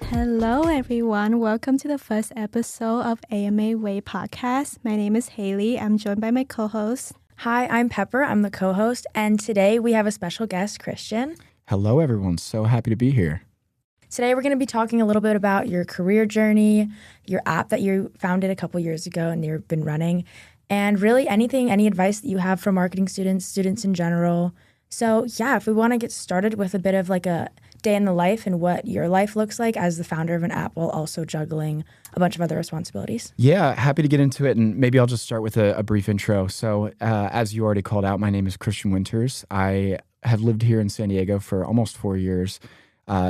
Hello, everyone. Welcome to the first episode of AMA Way podcast. My name is Haley. I'm joined by my co-host. Hi, I'm Pepper. I'm the co-host, and today we have a special guest, Christian. Hello, everyone. So happy to be here. Today we're going to be talking a little bit about your career journey, your app that you founded a couple years ago and you've been running, and really any advice that you have for marketing students in general. So yeah, if we want to get started with a bit of like a day in the life and what your life looks like as the founder of an app while also juggling a bunch of other responsibilities. Yeah, happy to get into it. And maybe I'll just start with a brief intro. So as you already called out, my name is Christian Winters. I have lived here in San Diego for almost 4 years.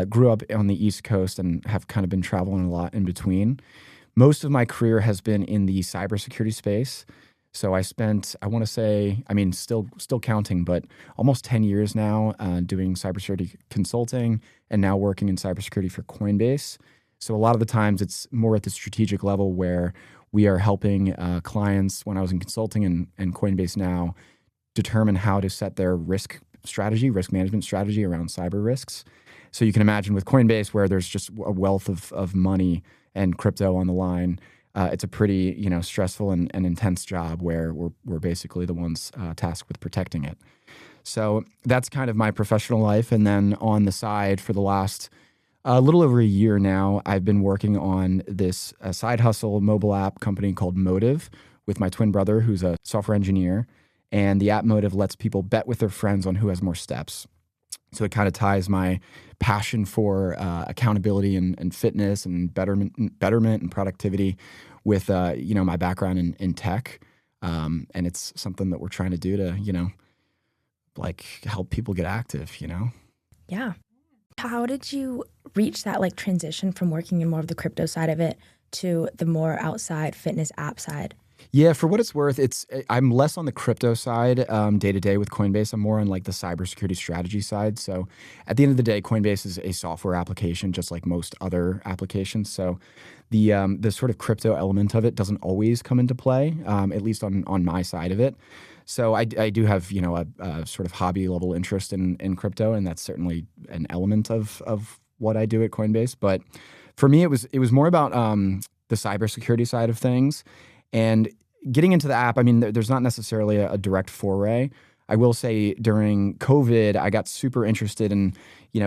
Grew up on the East Coast and have kind of been traveling a lot in between. Most of my career has been in the cybersecurity space. So I spent, I want to say, still counting, but almost 10 years now doing cybersecurity consulting and now working in cybersecurity for Coinbase. So a lot of the times it's more at the strategic level where we are helping clients when I was in consulting and Coinbase now determine how to set their risk management strategy around cyber risks. So you can imagine with Coinbase where there's just a wealth of money and crypto on the line. It's a pretty stressful and intense job where we're basically the ones tasked with protecting it. So that's kind of my professional life. And then on the side for the last a little over a year now, I've been working on this side hustle mobile app company called Motiv with my twin brother, who's a software engineer. And the app Motiv lets people bet with their friends on who has more steps. So it kind of ties my passion for accountability and fitness and betterment and productivity with my background in tech, and it's something that we're trying to do to help people get active. Yeah. How did you reach that transition from working in more of the crypto side of it to the more outside fitness app side? Yeah, for what it's worth, I'm less on the crypto side day to day with Coinbase. I'm more on the cybersecurity strategy side. So at the end of the day, Coinbase is a software application, just like most other applications. So the sort of crypto element of it doesn't always come into play, at least on my side of it. So I do have a sort of hobby level interest in crypto, and that's certainly an element of what I do at Coinbase. But for me, it was more about the cybersecurity side of things. And getting into the app, there's not necessarily a direct foray. I will say during COVID, I got super interested in,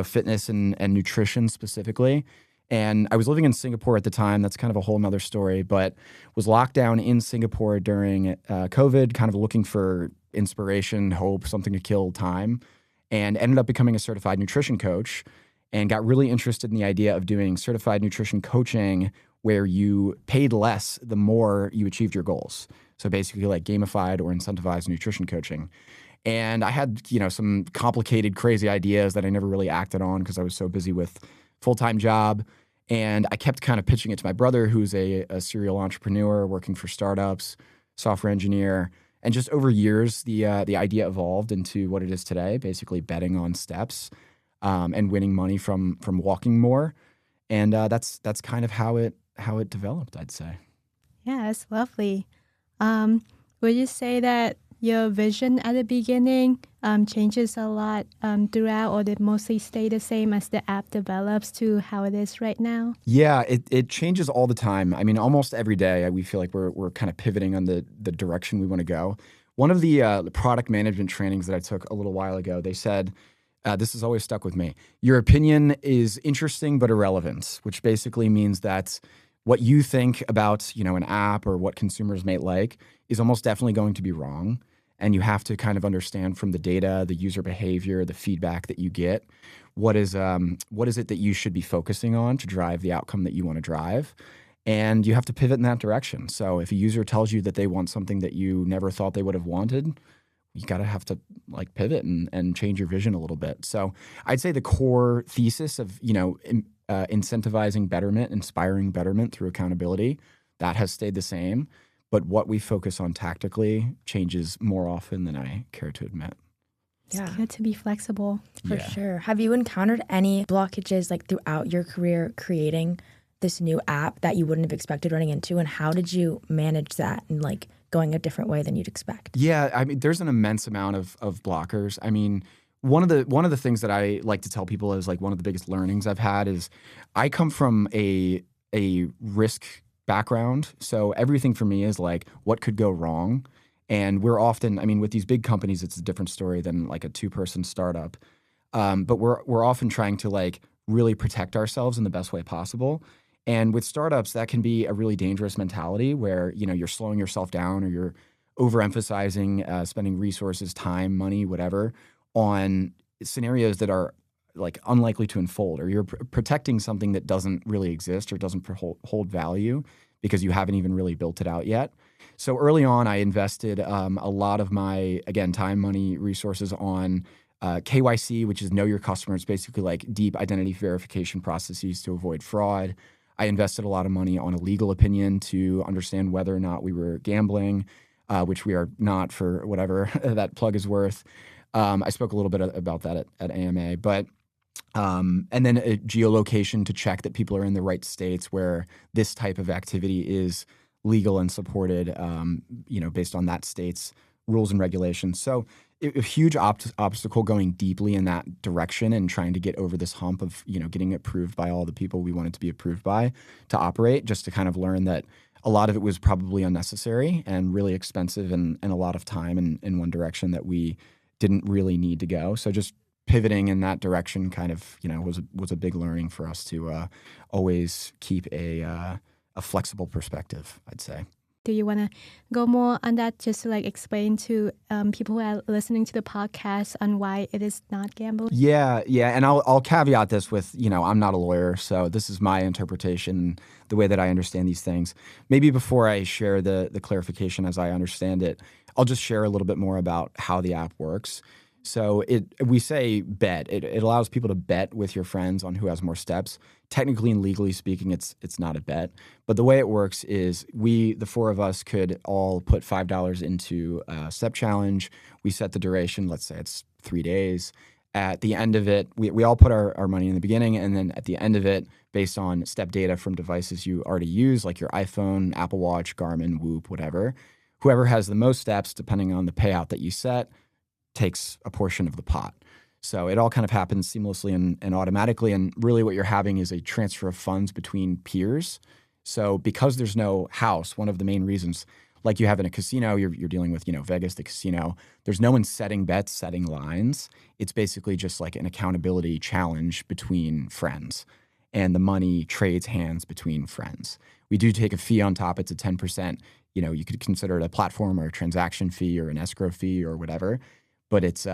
fitness and nutrition specifically. And I was living in Singapore at the time. That's kind of a whole nother story, but was locked down in Singapore during COVID, kind of looking for inspiration, hope, something to kill time, and ended up becoming a certified nutrition coach and got really interested in the idea of doing certified nutrition coaching where you paid less the more you achieved your goals. So basically like gamified or incentivized nutrition coaching. And I had, some complicated, crazy ideas that I never really acted on because I was so busy with full-time job. And I kept kind of pitching it to my brother, who's a serial entrepreneur working for startups, software engineer. And just over years, the idea evolved into what it is today, basically betting on steps and winning money from walking more. And that's kind of how it developed, I'd say. Yeah, that's lovely. Would you say that your vision at the beginning changes a lot throughout, or did it mostly stay the same as the app develops to how it is right now? Yeah, it changes all the time. Almost every day we feel like we're kind of pivoting on the direction we want to go. One of the product management trainings that I took a little while ago, they said, this has always stuck with me. Your opinion is interesting but irrelevant, which basically means that what you think about, an app or what consumers may like is almost definitely going to be wrong. And you have to kind of understand from the data, the user behavior, the feedback that you get, what is it that you should be focusing on to drive the outcome that you want to drive. And you have to pivot in that direction. So if a user tells you that they want something that you never thought they would have wanted, you have to pivot and change your vision a little bit. So I'd say the core thesis of, incentivizing betterment, inspiring betterment through accountability, that has stayed the same. But what we focus on tactically changes more often than I care to admit. It's good to be flexible. For sure. Have you encountered any blockages throughout your career creating this new app that you wouldn't have expected running into? And how did you manage that and going a different way than you'd expect? Yeah, there's an immense amount of blockers. one of the things that I like to tell people is like one of the biggest learnings I've had is I come from a risk background. So everything for me is like what could go wrong. And we're often, I mean, with these big companies, it's a different story than like a 2-person startup. But we're often trying to like really protect ourselves in the best way possible. And with startups, that can be a really dangerous mentality where, you know, you're slowing yourself down or you're overemphasizing, spending resources, time, money, whatever, on scenarios that are like unlikely to unfold, or you're protecting something that doesn't really exist or doesn't hold value because you haven't even really built it out yet. So early on, I invested a lot of my, again, time, money, resources on KYC, which is know your customer. It's basically like deep identity verification processes to avoid fraud. I invested a lot of money on a legal opinion to understand whether or not we were gambling, which we are not for whatever that plug is worth. I spoke a little bit about that at AMA, but and then a geolocation to check that people are in the right states where this type of activity is legal and supported, based on that state's rules and regulations. So a huge obstacle going deeply in that direction and trying to get over this hump of, getting approved by all the people we wanted to be approved by to operate, just to kind of learn that a lot of it was probably unnecessary and really expensive and a lot of time in one direction that we didn't really need to go. So just pivoting in that direction kind of, was a big learning for us to always keep a flexible perspective, I'd say. Do you want to go more on that, just to like explain to people who are listening to the podcast on why it is not gambling? Yeah. And I'll caveat this with, I'm not a lawyer, so this is my interpretation, the way that I understand these things. Maybe before I share the clarification as I understand it, I'll just share a little bit more about how the app works. So we say bet. It allows people to bet with your friends on who has more steps. Technically and legally speaking, it's not a bet. But the way it works is the 4 of us, could all put $5 into a step challenge. We set the duration. Let's say it's 3 days. At the end of it, we all put our money in the beginning. And then at the end of it, based on step data from devices you already use, like your iPhone, Apple Watch, Garmin, Whoop, whatever, whoever has the most steps, depending on the payout that you set, takes a portion of the pot. So it all kind of happens seamlessly and automatically. And really what you're having is a transfer of funds between peers. So because there's no house, one of the main reasons, like you have in a casino, you're dealing with, Vegas, the casino, there's no one setting bets, setting lines. It's basically just like an accountability challenge between friends. And the money trades hands between friends. We do take a fee on top. It's a 10%. You could consider it a platform or a transaction fee or an escrow fee or whatever. But it's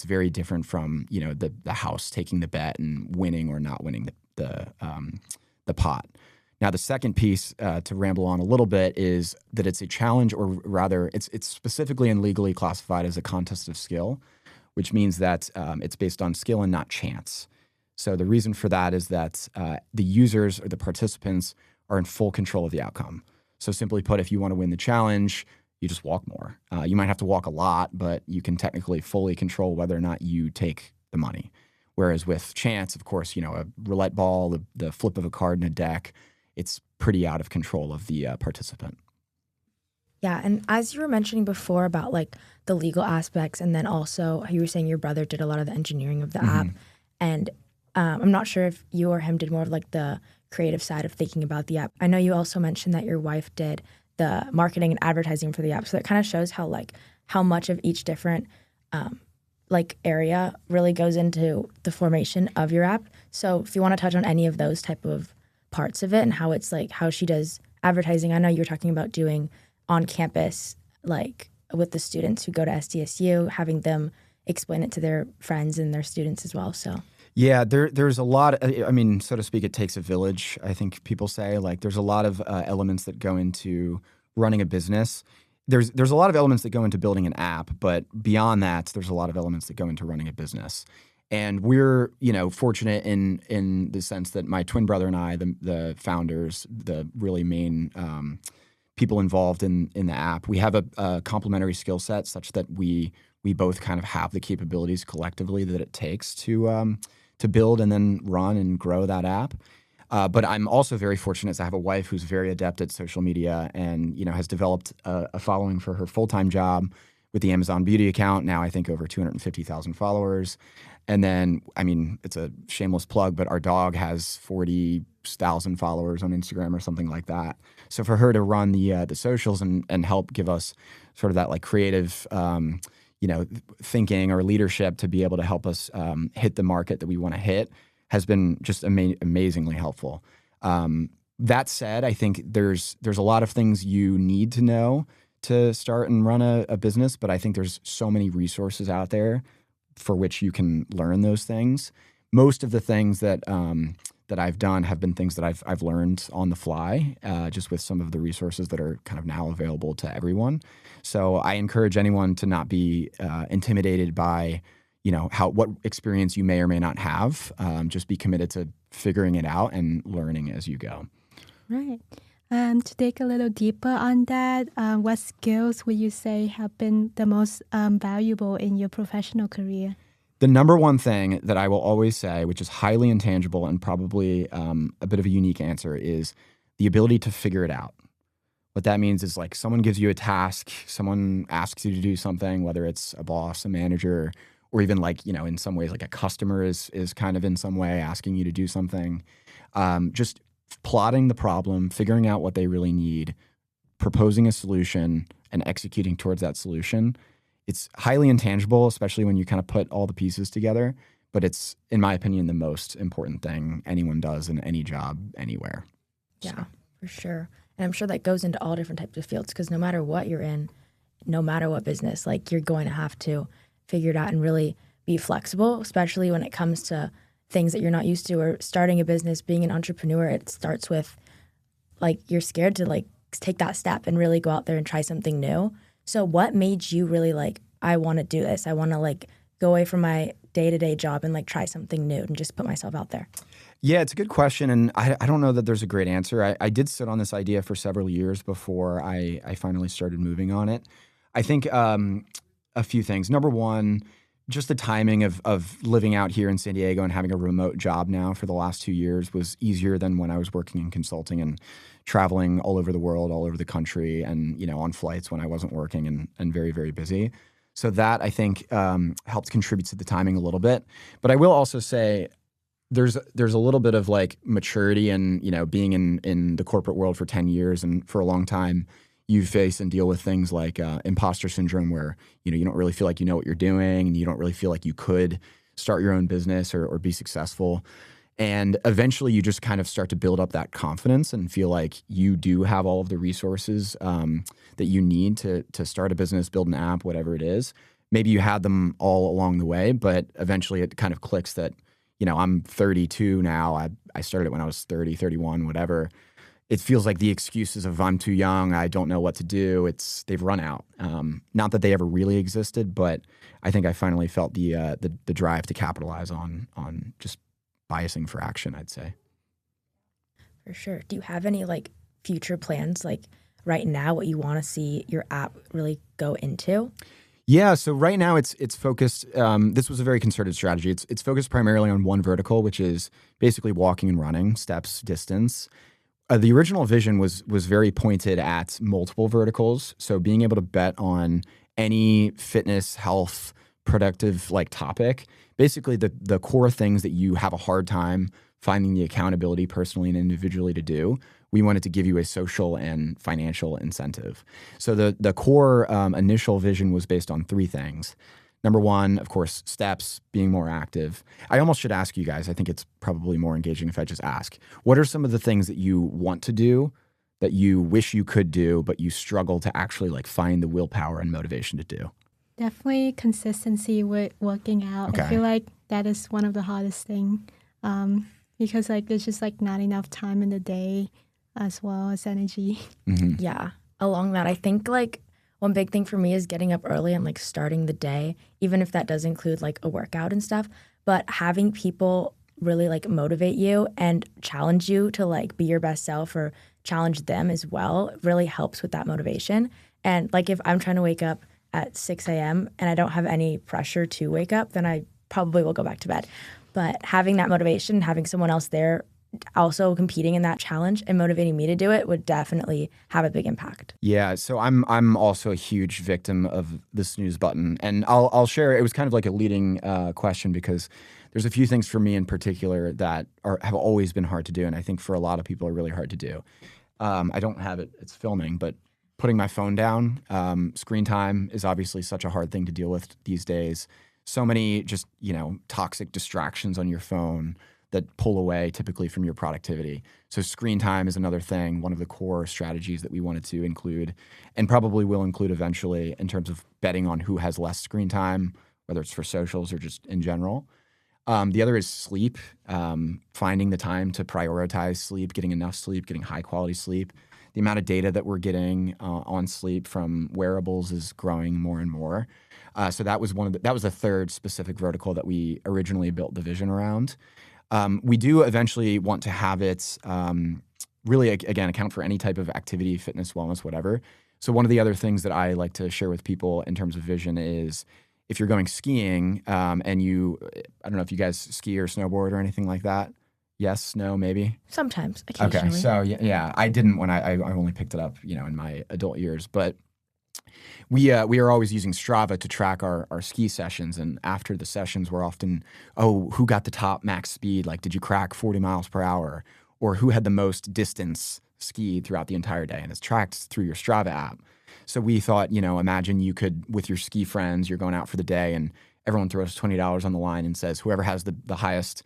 very different from the house taking the bet and winning or not winning the pot. Now the second piece, to ramble on a little bit, is that it's a challenge, or rather, it's specifically and legally classified as a contest of skill, which means that it's based on skill and not chance. So the reason for that is that the users or the participants are in full control of the outcome. So simply put, if you want to win the challenge, you just walk more. You might have to walk a lot, but you can technically fully control whether or not you take the money. Whereas with chance, of course, a roulette ball, the flip of a card in a deck, it's pretty out of control of the participant. Yeah, and as you were mentioning before about like the legal aspects, and then also you were saying your brother did a lot of the engineering of the app, and I'm not sure if you or him did more of like the creative side of thinking about the app. I know you also mentioned that your wife did the marketing and advertising for the app. So that kind of shows how much of each different area really goes into the formation of your app. So if you want to touch on any of those type of parts of it and how it's like how she does advertising. I know you were talking about doing on campus, like with the students who go to SDSU, having them explain it to their friends and their students as well. So yeah, there's a lot. So to speak, it takes a village. I think people say like there's a lot of elements that go into running a business. There's a lot of elements that go into building an app, but beyond that, there's a lot of elements that go into running a business. And we're fortunate in the sense that my twin brother and I, the founders, the really main people involved in the app, we have a complementary skill set such that we both kind of have the capabilities collectively that it takes to build and then run and grow that app. But I'm also very fortunate to have a wife who's very adept at social media and has developed a following for her full-time job, with the Amazon Beauty account. Now I think over 250,000 followers. And then, I mean, it's a shameless plug, but our dog has 40,000 followers on Instagram or something like that. So for her to run the socials and help give us sort of that like creative, thinking or leadership to be able to help us hit the market that we want to hit has been just amazingly helpful. That said, I think there's a lot of things you need to know to start and run a business, but I think there's so many resources out there for which you can learn those things. Most of the things that I've done have been things that I've learned on the fly, just with some of the resources that are kind of now available to everyone. So I encourage anyone to not be intimidated by, what experience you may or may not have. Just be committed to figuring it out and learning as you go. Right. To dig a little deeper on that, what skills would you say have been the most valuable in your professional career? The number one thing that I will always say, which is highly intangible and probably a bit of a unique answer, is the ability to figure it out. What that means is like someone gives you a task, someone asks you to do something, whether it's a boss, a manager, or even like, in some ways like a customer is kind of in some way asking you to do something. Just plotting the problem, figuring out what they really need, proposing a solution, and executing towards that solution. It's highly intangible, especially when you kind of put all the pieces together, but it's, in my opinion, the most important thing anyone does in any job, anywhere. Yeah, for sure. And I'm sure that goes into all different types of fields, because no matter what you're in, no matter what business, like you're going to have to figure it out and really be flexible, especially when it comes to things that you're not used to, or starting a business, being an entrepreneur. It starts with like you're scared to like take that step and really go out there and try something new. So what made you really like, I want to do this. I want to like go away from my day-to-day job and like try something new and just put myself out there? Yeah, it's a good question. And I don't know that there's a great answer. I did sit on this idea for several years before I finally started moving on it. I think a few things. Number one, just the timing of living out here in San Diego and having a remote job now for the last 2 years was easier than when I was working in consulting and traveling all over the world, all over the country, and on flights when I wasn't working and very, very busy. So that I think helped contribute to the timing a little bit. But I will also say there's a little bit of like maturity and being in the corporate world for 10 years and for a long time. You face and deal with things like imposter syndrome, where you don't really feel like you know what you're doing, and you don't really feel like you could start your own business or be successful. And eventually, you just kind of start to build up that confidence and feel like you do have all of the resources that you need to start a business, build an app, whatever it is. Maybe you had them all along the way, but eventually it kind of clicks that I'm 32 now. I started it when I was 30, 31, whatever. It feels like the excuses of I'm too young, I don't know what to do, they've run out. Not that they ever really existed, but I think I finally felt the drive to capitalize on just biasing for action, I'd say. For sure. Do you have any like future plans, like right now, what you want to see your app really go into? Yeah, so right now it's focused. This was a very concerted strategy. It's focused primarily on one vertical, which is basically walking and running, steps, distance. The original vision was very pointed at multiple verticals. So being able to bet on any fitness, health, productive like topic, basically the core things that you have a hard time finding the accountability personally and individually to do, we wanted to give you a social and financial incentive. So the core initial vision was based on three things. Number one, of course, steps, being more active. I almost should ask you guys, I think it's probably more engaging if I just ask, what are some of the things that you want to do that you wish you could do, but you struggle to actually like find the willpower and motivation to do? Definitely consistency with working out. Okay. I feel like that is one of the hardest things because like there's just like not enough time in the day as well as energy. Mm-hmm. Yeah. Along that, I think like one big thing for me is getting up early and like starting the day, even if that does include like a workout and stuff, but having people really like motivate you and challenge you to like be your best self or challenge them as well really helps with that motivation. And like if I'm trying to wake up at 6 a.m. and I don't have any pressure to wake up, then I probably will go back to bed. But having that motivation, having someone else there also competing in that challenge and motivating me to do it would definitely have a big impact. Yeah, so I'm also a huge victim of the snooze button, and I'll share. It was kind of like a leading question because there's a few things for me in particular that have always been hard to do, and I think for a lot of people are really hard to do. I don't have it; it's filming, but putting my phone down, screen time is obviously such a hard thing to deal with these days. So many just toxic distractions on your phone that pull away typically from your productivity. So screen time is another thing, one of the core strategies that we wanted to include and probably will include eventually in terms of betting on who has less screen time, whether it's for socials or just in general. The other is sleep, finding the time to prioritize sleep, getting enough sleep, getting high quality sleep. The amount of data that we're getting on sleep from wearables is growing more and more. So that was that was the third specific vertical that we originally built the vision around. We do eventually want to have it really, again, account for any type of activity, fitness, wellness, whatever. So one of the other things that I like to share with people in terms of vision is if you're going skiing and I don't know if you guys ski or snowboard or anything like that. Yes, no, maybe? Sometimes, occasionally. Okay, so yeah, I didn't when I only picked it up, in my adult years, but we are always using Strava to track our ski sessions, and after the sessions, we're often, who got the top max speed? Like, did you crack 40 miles per hour? Or who had the most distance skied throughout the entire day? And it's tracked through your Strava app. So we thought, imagine you could, with your ski friends, you're going out for the day, and everyone throws $20 on the line and says, whoever has the highest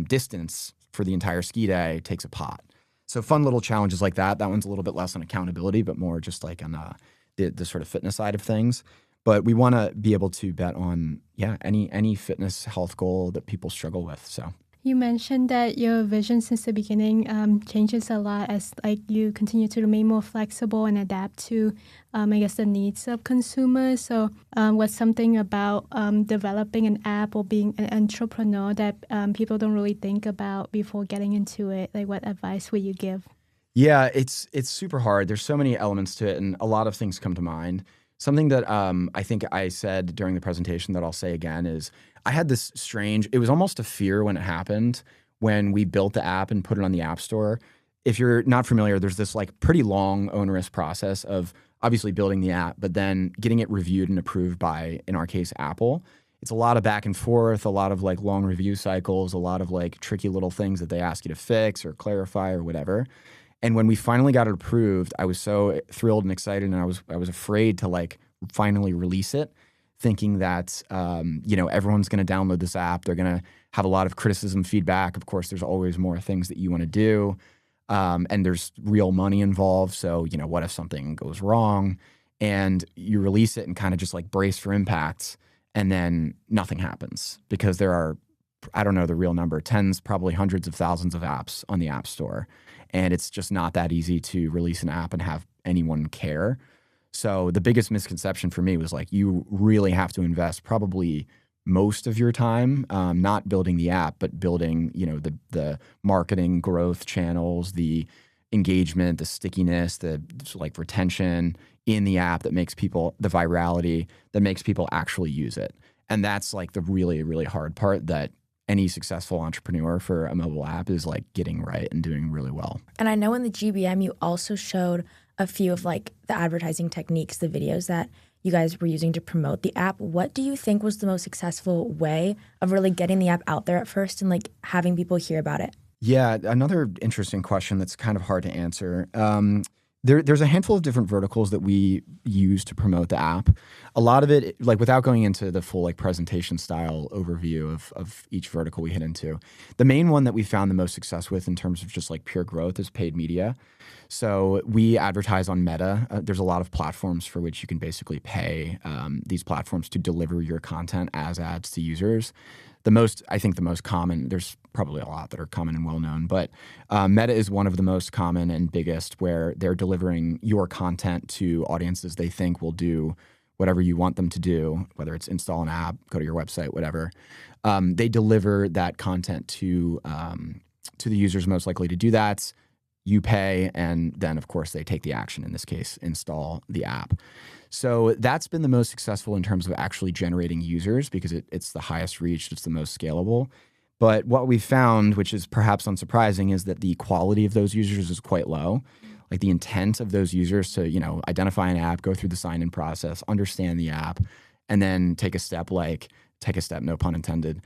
distance for the entire ski day takes a pot. So fun little challenges like that. That one's a little bit less on accountability, but more just like on the sort of fitness side of things. But we want to be able to bet on, any fitness health goal that people struggle with. So you mentioned that your vision since the beginning changes a lot as you continue to remain more flexible and adapt to, the needs of consumers. So what's something about developing an app or being an entrepreneur that people don't really think about before getting into it? Like, what advice would you give? Yeah, it's super hard. There's so many elements to it, and a lot of things come to mind. Something that I think I said during the presentation that I'll say again is I had this it was almost a fear when it happened when we built the app and put it on the App Store. If you're not familiar, there's this pretty long, onerous process of obviously building the app, but then getting it reviewed and approved by, in our case, Apple. It's a lot of back and forth, a lot of long review cycles, a lot of tricky little things that they ask you to fix or clarify or whatever. And when we finally got it approved, I was so thrilled and excited, and I was afraid to finally release it, thinking that everyone's going to download this app. They're going to have a lot of criticism, feedback. Of course, there's always more things that you want to do, and there's real money involved. So what if something goes wrong? And you release it and kind of just brace for impacts, and then nothing happens because there are, I don't know the real number, tens, probably hundreds of thousands of apps on the App Store. And it's just not that easy to release an app and have anyone care. So the biggest misconception for me was you really have to invest probably most of your time, not building the app, but building, the marketing growth channels, the engagement, the stickiness, the retention in the app that makes people, the virality that makes people actually use it. And that's the really, really hard part that any successful entrepreneur for a mobile app is getting right and doing really well. And I know in the GBM, you also showed a few of the advertising techniques, the videos that you guys were using to promote the app. What do you think was the most successful way of really getting the app out there at first and having people hear about it? Yeah, another interesting question that's kind of hard to answer. There's a handful of different verticals that we use to promote the app. A lot of it, without going into the full presentation style overview of each vertical we hit into, the main one that we found the most success with in terms of just pure growth is paid media. So we advertise on Meta. There's a lot of platforms for which you can basically pay these platforms to deliver your content as ads to users. The most common, there's probably a lot that are common and well-known, but Meta is one of the most common and biggest where they're delivering your content to audiences they think will do whatever you want them to do, whether it's install an app, go to your website, whatever. They deliver that content to the users most likely to do that. You pay, and then, of course, they take the action, in this case, install the app. So that's been the most successful in terms of actually generating users because it's the highest reach, it's the most scalable. But what we found, which is perhaps unsurprising, is that the quality of those users is quite low. Like the intent of those users to, identify an app, go through the sign-in process, understand the app, and then take a step, no pun intended,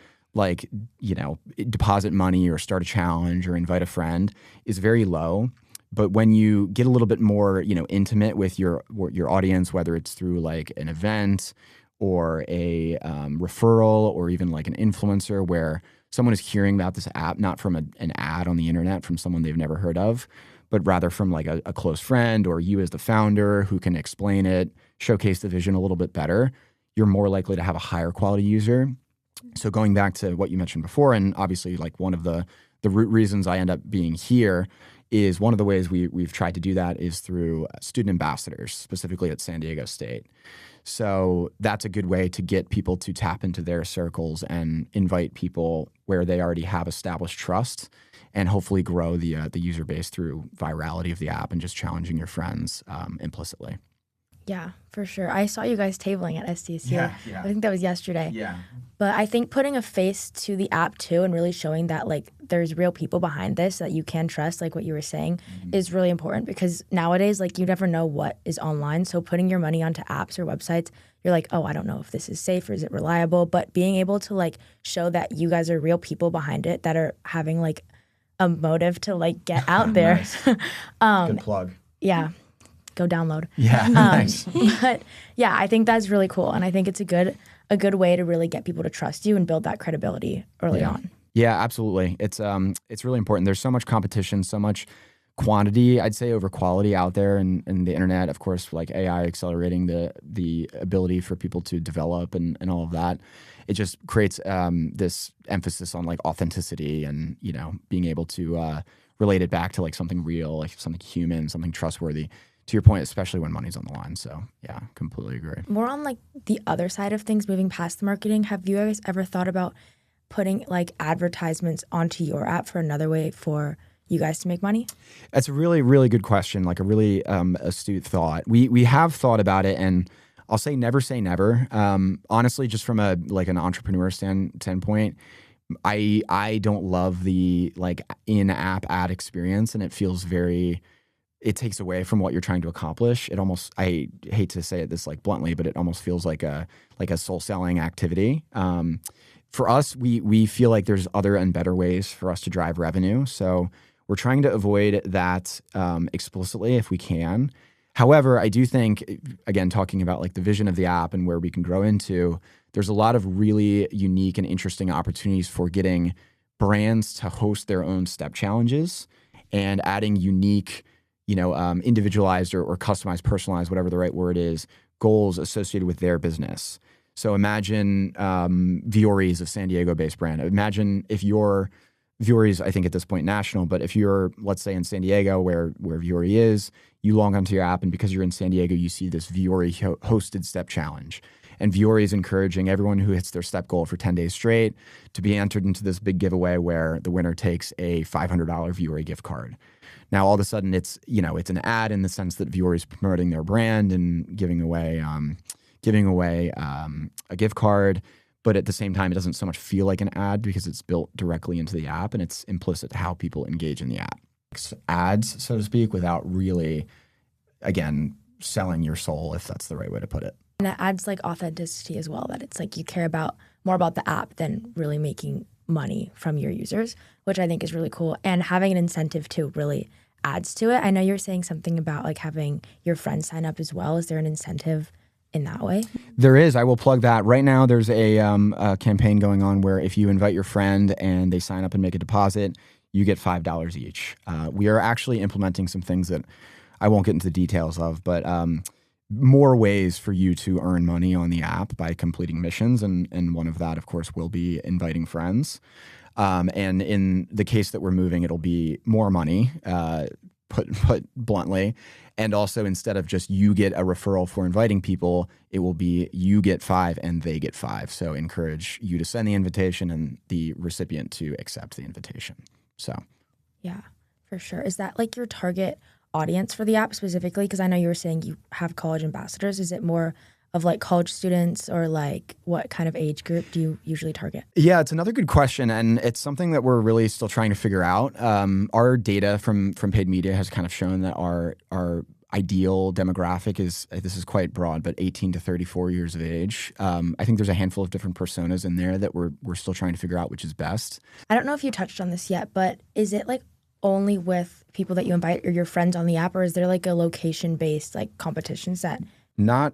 deposit money or start a challenge or invite a friend is very low. But when you get a little bit more, intimate with your audience, whether it's through like an event or a referral or even like an influencer where someone is hearing about this app, not from an ad on the internet from someone they've never heard of, but rather from like a close friend or you as the founder who can explain it, showcase the vision a little bit better, you're more likely to have a higher quality user. So going back to what you mentioned before, and obviously like one of the root reasons I end up being here is one of the ways we've tried to do that is through student ambassadors, specifically at San Diego State. So that's a good way to get people to tap into their circles and invite people where they already have established trust and hopefully grow the user base through virality of the app and just challenging your friends implicitly. Yeah, for sure. I saw you guys tabling at SDSU. Yeah. I think that was yesterday. Yeah. But I think putting a face to the app too and really showing that like there's real people behind this that you can trust, like what you were saying, is really important because nowadays like you never know what is online. So putting your money onto apps or websites, you're like, oh, I don't know if this is safe or is it reliable. But being able to like show that you guys are real people behind it that are having like a motive to like get out there. Good plug. Yeah. Go download. Yeah, nice. But yeah, I think that's really cool. And I think it's a good way to really get people to trust you and build that credibility early on. Yeah, absolutely. It's really important. There's so much competition, so much quantity, I'd say, over quality out there and the internet, of course, like AI accelerating the ability for people to develop and all of that. It just creates this emphasis on like authenticity and, being able to relate it back to like something real, like something human, something trustworthy. To your point, especially when money's on the line. So yeah, completely agree. More on like the other side of things, moving past the marketing, have you guys ever thought about putting like advertisements onto your app for another way for you guys to make money? That's a really, really good question, like a really astute thought. We have thought about it, and I'll say never. Honestly, just from an entrepreneur standpoint, I don't love the like in-app ad experience, and it feels it takes away from what you're trying to accomplish. It almost, I hate to say it this like bluntly, but it almost feels like a soul selling activity. For us, we feel like there's other and better ways for us to drive revenue. So we're trying to avoid that explicitly if we can. However, I do think, again, talking about like the vision of the app and where we can grow into, there's a lot of really unique and interesting opportunities for getting brands to host their own step challenges and adding unique individualized or customized, personalized, whatever the right word is, goals associated with their business. So imagine Vuori is a San Diego-based brand. Imagine if Vuori is, I think at this point, national, but if you're, let's say in San Diego where Vuori is, you log onto your app and because you're in San Diego, you see this Vuori hosted step challenge. And Vuori is encouraging everyone who hits their step goal for 10 days straight to be entered into this big giveaway where the winner takes a $500 Vuori gift card. Now, all of a sudden, it's an ad in the sense that Vuori is promoting their brand and giving away a gift card, but at the same time, it doesn't so much feel like an ad because it's built directly into the app and it's implicit to how people engage in the app. Ads, so to speak, without really, again, selling your soul, if that's the right way to put it. And it adds like authenticity as well, that it's like you care more about the app than really making money from your users, which I think is really cool. And having an incentive too really adds to it. I know you're saying something about like having your friends sign up as well. Is there an incentive in that way? There is. I will plug that. Right now there's a campaign going on where if you invite your friend and they sign up and make a deposit, you get $5 each. We are actually implementing some things that I won't get into the details of, but more ways for you to earn money on the app by completing missions. And one of that, of course, will be inviting friends. And in the case that we're moving, it'll be more money, put bluntly. And also, instead of just you get a referral for inviting people, it will be you get 5 and they get 5. So encourage you to send the invitation and the recipient to accept the invitation. So, yeah, for sure. Is that like your target audience for the app specifically? Because I know you were saying you have college ambassadors. Is it more of like college students, or like what kind of age group do you usually target? Yeah, it's another good question, and it's something that we're really still trying to figure out. Our data from paid media has kind of shown that our ideal demographic is, this is quite broad, but 18 to 34 years of age. I think there's a handful of different personas in there that we're still trying to figure out which is best. I don't know if you touched on this yet, but is it like only with people that you invite or your friends on the app, or is there like a location-based like competition set? Not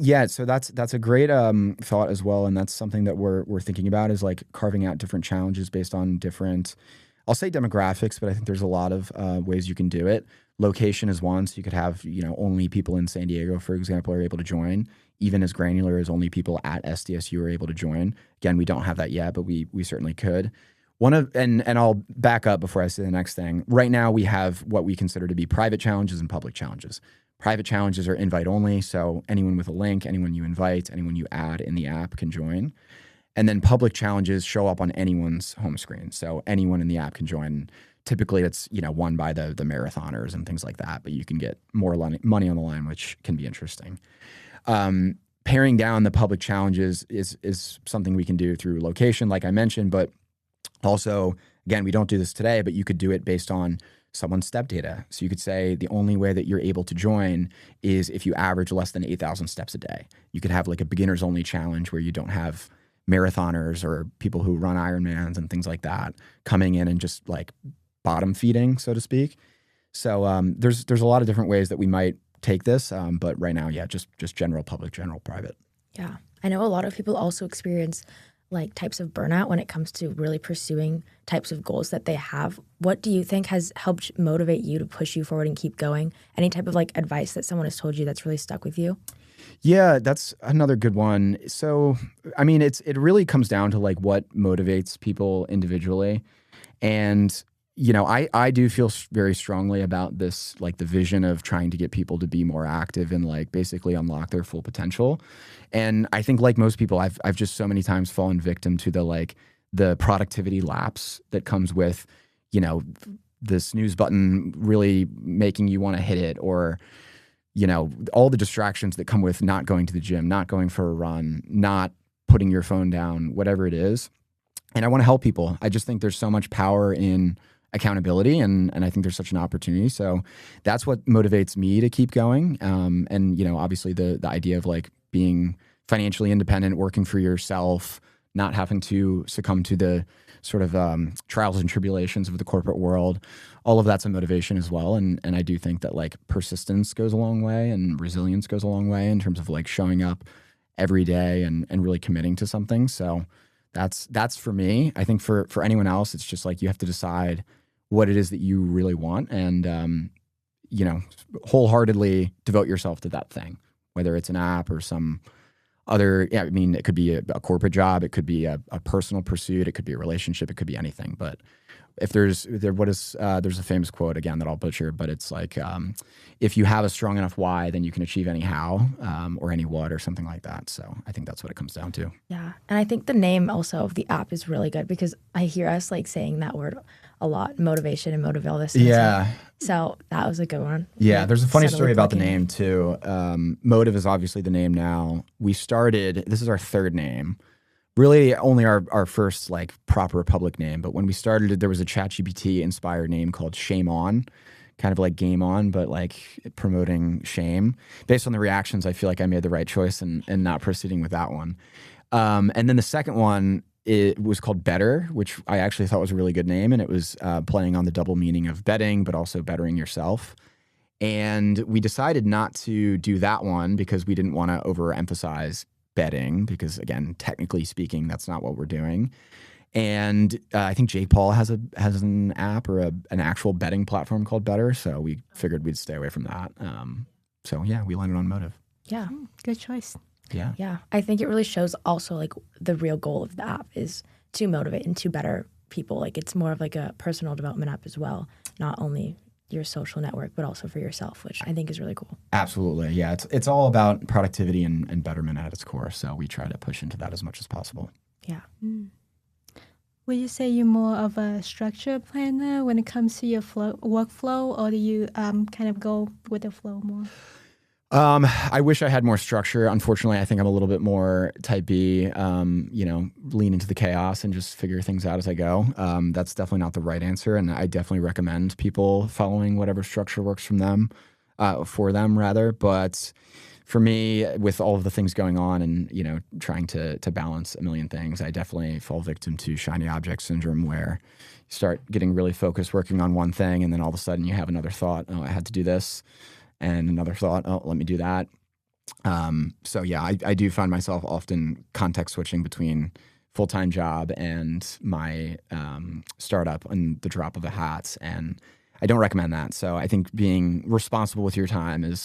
yet. So that's a great thought as well, and that's something that we're thinking about, is like carving out different challenges based on different, I'll say demographics, but I think there's a lot of ways you can do it. Location is one, so you could have only people in San Diego, for example, are able to join. Even as granular as only people at SDSU are able to join. Again, we don't have that yet, but we certainly could. And I'll back up before I say the next thing. Right now, we have what we consider to be private challenges and public challenges. Private challenges are invite only, so anyone with a link, anyone you invite, anyone you add in the app can join. And then public challenges show up on anyone's home screen, so anyone in the app can join. Typically, it's won by the marathoners and things like that, but you can get more money on the line, which can be interesting. Paring down the public challenges is something we can do through location, like I mentioned, but also, again, we don't do this today, but you could do it based on someone's step data. So you could say the only way that you're able to join is if you average less than 8,000 steps a day. You could have like a beginners only challenge where you don't have marathoners or people who run Ironmans and things like that coming in and just like bottom feeding, so to speak. So there's a lot of different ways that we might take this, but right now, yeah, just general public, general private. Yeah, I know a lot of people also experience like types of burnout when it comes to really pursuing types of goals that they have. What do you think has helped motivate you to push you forward and keep going? Any type of like advice that someone has told you that's really stuck with you? Yeah, that's another good one. So, I mean, it really comes down to like what motivates people individually. And, I do feel very strongly about this, like the vision of trying to get people to be more active and like basically unlock their full potential. And I think like most people, I've just so many times fallen victim to the productivity lapse that comes with, the snooze button really making you want to hit it, or, all the distractions that come with not going to the gym, not going for a run, not putting your phone down, whatever it is. And I want to help people. I just think there's so much power in accountability, and I think there's such an opportunity. So that's what motivates me to keep going. And obviously the idea of like being financially independent, working for yourself, not having to succumb to the sort of trials and tribulations of the corporate world, all of that's a motivation as well. And I do think that like persistence goes a long way, and resilience goes a long way in terms of like showing up every day and really committing to something. So that's for me. I think for anyone else, it's just like you have to decide what it is that you really want, and wholeheartedly devote yourself to that thing, whether it's an app or some other. Yeah, I mean, it could be a corporate job, it could be a personal pursuit, it could be a relationship, it could be anything. But if there's a famous quote again that I'll butcher, but it's like, if you have a strong enough why, then you can achieve any how, or any what, or something like that. So I think that's what it comes down to. Yeah, and I think the name also of the app is really good, because I hear us like saying that word a lot, motivation and motivate. Yeah. So that was a good one. Yeah, there's a funny story about the name too. Motiv is obviously the name now. This is our third name. Really only our first like proper public name. But when we started, there was a ChatGPT inspired name called Shame On, kind of like game on, but like promoting shame. Based on the reactions, I feel like I made the right choice and not proceeding with that one. And then the second one, it was called Better, which I actually thought was a really good name. And it was playing on the double meaning of betting, but also bettering yourself. And we decided not to do that one because we didn't want to overemphasize betting, because again, technically speaking, that's not what we're doing. And I think Jake Paul has an app or an actual betting platform called Better. So we figured we'd stay away from that. So yeah, we landed on Motiv. Yeah. Good choice. Yeah. Yeah. I think it really shows also like the real goal of the app is to motivate and to better people. Like it's more of like a personal development app as well, not only your social network, but also for yourself, which I think is really cool. Absolutely. Yeah. It's all about productivity and betterment at its core. So we try to push into that as much as possible. Yeah. Would you say you're more of a structured planner when it comes to your workflow, or do you kind of go with the flow more? I wish I had more structure. Unfortunately, I think I'm a little bit more type B, lean into the chaos and just figure things out as I go. That's definitely not the right answer. And I definitely recommend people following whatever structure works for them. But for me, with all of the things going on and, trying to balance a million things, I definitely fall victim to shiny object syndrome where you start getting really focused working on one thing and then all of a sudden you have another thought, oh, I had to do this. And another thought, oh, let me do that. I do find myself often context switching between full-time job and my startup and the drop of a hat. And I don't recommend that. So I think being responsible with your time and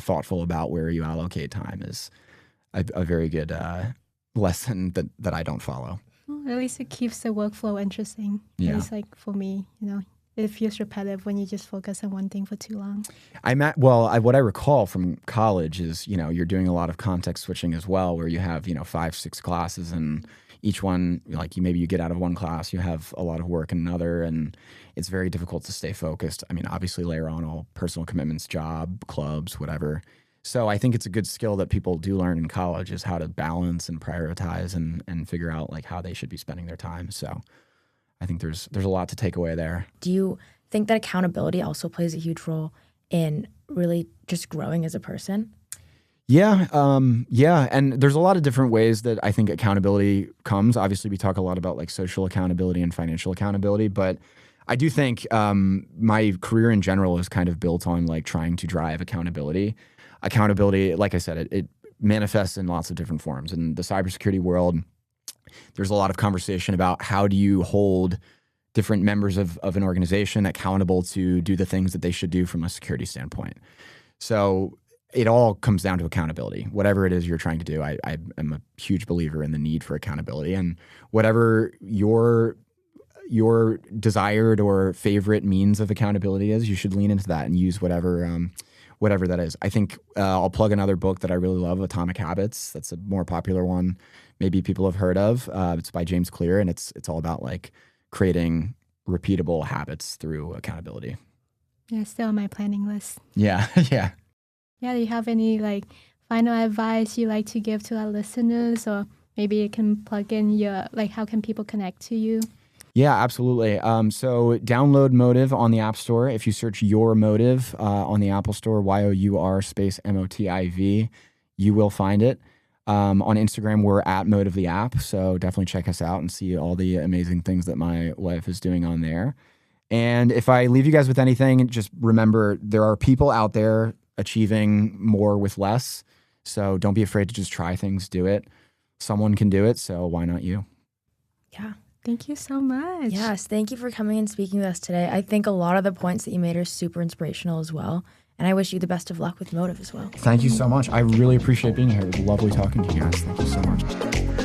thoughtful about where you allocate time is a very good lesson that I don't follow. Well, at least it keeps the workflow interesting. Yeah. At least like for me, it feels repetitive when you just focus on one thing for too long. What I recall from college is, you're doing a lot of context switching as well, where you have, 5-6 classes and each one, maybe you get out of one class, you have a lot of work in another, and it's very difficult to stay focused. I mean, obviously layer on all personal commitments, job, clubs, whatever. So I think it's a good skill that people do learn in college is how to balance and prioritize and figure out how they should be spending their time. So I think there's a lot to take away there. Do you think that accountability also plays a huge role in really just growing as a person? Yeah. And there's a lot of different ways that I think accountability comes. Obviously, we talk a lot about social accountability and financial accountability, but I do think my career in general is kind of built on trying to drive accountability. Accountability, like I said, it manifests in lots of different forms. In the cybersecurity world, there's a lot of conversation about how do you hold different members of an organization accountable to do the things that they should do from a security standpoint. So it all comes down to accountability. Whatever it is you're trying to do, I am a huge believer in the need for accountability. And whatever your desired or favorite means of accountability is, you should lean into that and use whatever that is. I think I'll plug another book that I really love, Atomic Habits. That's a more popular one. Maybe people have heard of. It's by James Clear, and it's all about creating repeatable habits through accountability. Yeah, still on my planning list. Yeah, yeah. Yeah, do you have any final advice you like to give to our listeners, or maybe you can plug in your how can people connect to you? Yeah, absolutely. So download Motiv on the App Store. If you search Your Motiv on the Apple Store, YOUR space MOTIV, you will find it. On Instagram, we're at Motiv the app. So definitely check us out and see all the amazing things that my wife is doing on there. And if I leave you guys with anything, just remember there are people out there achieving more with less. So don't be afraid to just try things, do it. Someone can do it, so why not you? Yeah. Thank you so much. Yes, thank you for coming and speaking with us today. I think a lot of the points that you made are super inspirational as well. And I wish you the best of luck with Motiv as well. Thank you so much. I really appreciate being here. It was lovely talking to you guys. Thank you so much.